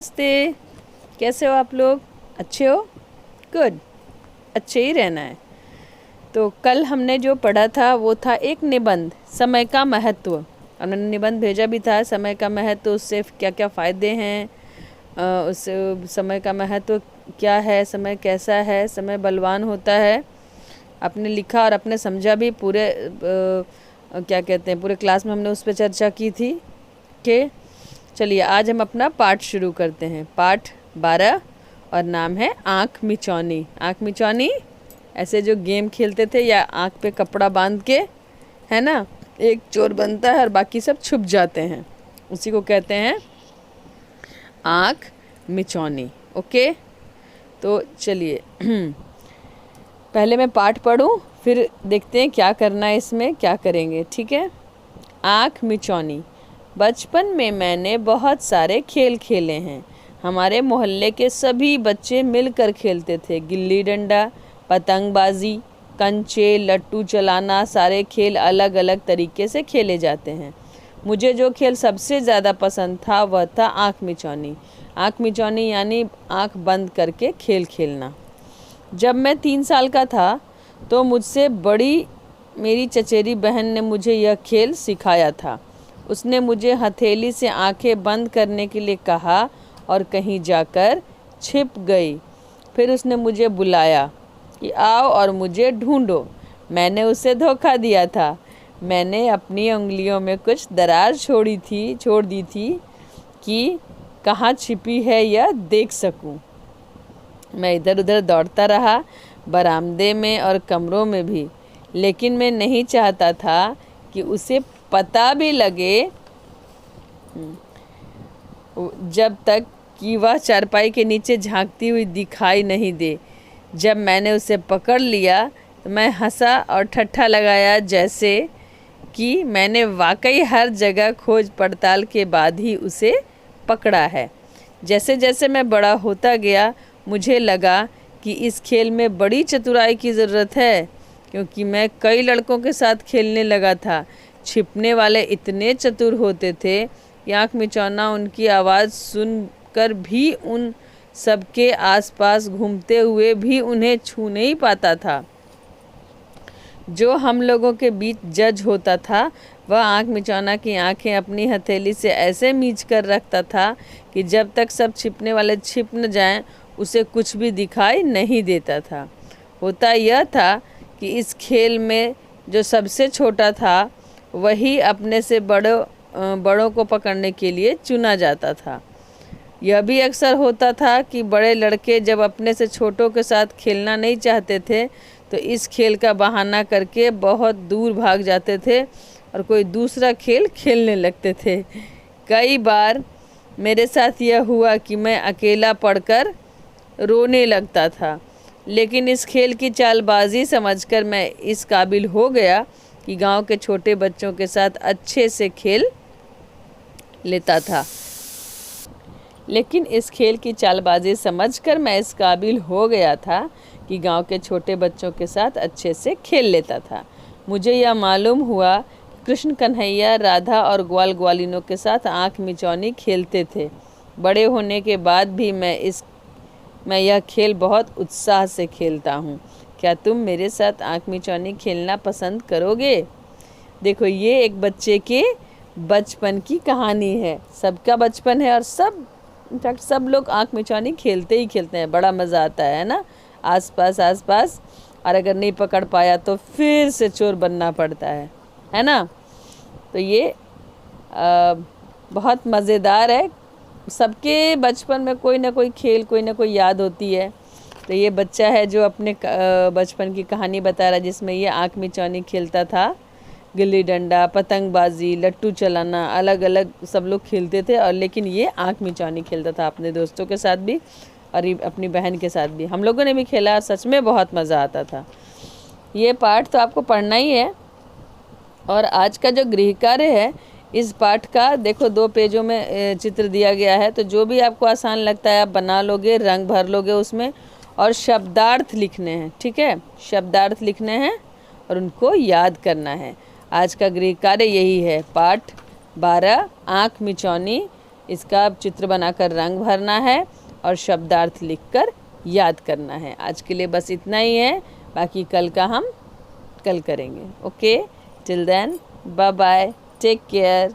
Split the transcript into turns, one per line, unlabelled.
नमस्ते। कैसे हो आप लोग? अच्छे हो? गुड। अच्छे ही रहना है। तो कल हमने जो पढ़ा था वो था एक निबंध, समय का महत्व। उन्होंने निबंध भेजा भी था, समय का महत्व, उससे क्या क्या फ़ायदे हैं, उस समय का महत्व क्या है, समय कैसा है, समय बलवान होता है। आपने लिखा और आपने समझा भी। पूरे क्या कहते हैं, पूरे क्लास में हमने उस पर चर्चा की थी। कि चलिए आज हम अपना पाठ शुरू करते हैं। पाठ 12 और नाम है आँख मिचौनी। आँख मिचौनी ऐसे जो गेम खेलते थे, या आँख पे कपड़ा बांध के, है ना, एक चोर बनता है और बाकी सब छुप जाते हैं, उसी को कहते हैं आँख मिचौनी। ओके, तो चलिए पहले मैं पाठ पढ़ूं, फिर देखते हैं क्या करना है, इसमें क्या करेंगे। ठीक है। आँख मिचौनी। बचपन में मैंने बहुत सारे खेल खेले हैं। हमारे मोहल्ले के सभी बच्चे मिलकर खेलते थे। गिल्ली डंडा, पतंगबाजी, कंचे, लट्टू चलाना, सारे खेल अलग अलग तरीके से खेले जाते हैं। मुझे जो खेल सबसे ज़्यादा पसंद था वह था आँख मिचौनी। आँख मिचौनी यानी आँख बंद करके खेल खेलना। जब मैं 3 साल का था तो मुझसे बड़ी मेरी चचेरी बहन ने मुझे यह खेल सिखाया था। उसने मुझे हथेली से आंखें बंद करने के लिए कहा और कहीं जाकर छिप गई। फिर उसने मुझे बुलाया कि आओ और मुझे ढूंढो। मैंने उसे धोखा दिया था। मैंने अपनी उंगलियों में कुछ दरार छोड़ दी थी कि कहाँ छिपी है यह देख सकूं। मैं इधर उधर दौड़ता रहा, बरामदे में और कमरों में भी, लेकिन मैं नहीं चाहता था कि उसे पता भी लगे, जब तक कि वह चारपाई के नीचे झांकती हुई दिखाई नहीं दे। जब मैंने उसे पकड़ लिया तो मैं हंसा और ठट्ठा लगाया, जैसे कि मैंने वाकई हर जगह खोज पड़ताल के बाद ही उसे पकड़ा है। जैसे जैसे मैं बड़ा होता गया मुझे लगा कि इस खेल में बड़ी चतुराई की ज़रूरत है, क्योंकि मैं कई लड़कों के साथ खेलने लगा था। छिपने वाले इतने चतुर होते थे कि आँख मिचौना उनकी आवाज़ सुनकर भी उन सबके आसपास घूमते हुए भी उन्हें छू नहीं पाता था। जो हम लोगों के बीच जज होता था वह आँख मिचौना की आंखें अपनी हथेली से ऐसे मींच कर रखता था कि जब तक सब छिपने वाले छिप न जाएं उसे कुछ भी दिखाई नहीं देता था। होता यह था कि इस खेल में जो सबसे छोटा था वही अपने से बड़ों को पकड़ने के लिए चुना जाता था। यह भी अक्सर होता था कि बड़े लड़के जब अपने से छोटों के साथ खेलना नहीं चाहते थे तो इस खेल का बहाना करके बहुत दूर भाग जाते थे और कोई दूसरा खेल खेलने लगते थे। कई बार मेरे साथ यह हुआ कि मैं अकेला पड़कर रोने लगता था, लेकिन इस खेल की चालबाजी समझकर मैं इस काबिल हो गया कि गांव के छोटे बच्चों के साथ अच्छे से खेल लेता था। लेकिन इस खेल की चालबाजी समझकर मैं इस काबिल हो गया था कि गांव के छोटे बच्चों के साथ अच्छे से खेल लेता था। मुझे यह मालूम हुआ कृष्ण कन्हैया, राधा और ग्वाल ग्वालिनों के साथ आँख मिचौनी खेलते थे। बड़े होने के बाद भी मैं यह खेल बहुत उत्साह से खेलता हूँ। क्या तुम मेरे साथ आँख मिचौनी खेलना पसंद करोगे? देखो, ये एक बच्चे के बचपन की कहानी है। सबका बचपन है और इनफैक्ट सब लोग आँख मिचौनी खेलते ही खेलते हैं। बड़ा मज़ा आता है ना, आसपास, और अगर नहीं पकड़ पाया तो फिर से चोर बनना पड़ता है ना। तो ये बहुत मज़ेदार है। सबके बचपन में कोई ना कोई खेल, कोई ना कोई याद होती है। तो ये बच्चा है जो अपने बचपन की कहानी बता रहा है, जिसमें ये आँख मिचौनी खेलता था। गिल्ली डंडा, पतंगबाजी, लट्टू चलाना, अलग अलग सब लोग खेलते थे, और लेकिन ये आँख मिचौनी खेलता था अपने दोस्तों के साथ भी और अपनी बहन के साथ भी। हम लोगों ने भी खेला, सच में बहुत मज़ा आता था। ये पाठ तो आपको पढ़ना ही है। और आज का जो गृह कार्य है, इस पाठ का देखो 2 पेजों में चित्र दिया गया है। तो जो भी आपको आसान लगता है आप बना लोगे, रंग भर लोगे उसमें, और शब्दार्थ लिखने हैं। ठीक है, शब्दार्थ लिखने हैं और उनको याद करना है। आज का गृह कार्य यही है। पाठ 12 आँख मिचौनी, इसका अब चित्र बनाकर रंग भरना है और शब्दार्थ लिखकर याद करना है। आज के लिए बस इतना ही है, बाकी कल का हम कल करेंगे। Okay, till then bye bye, take care.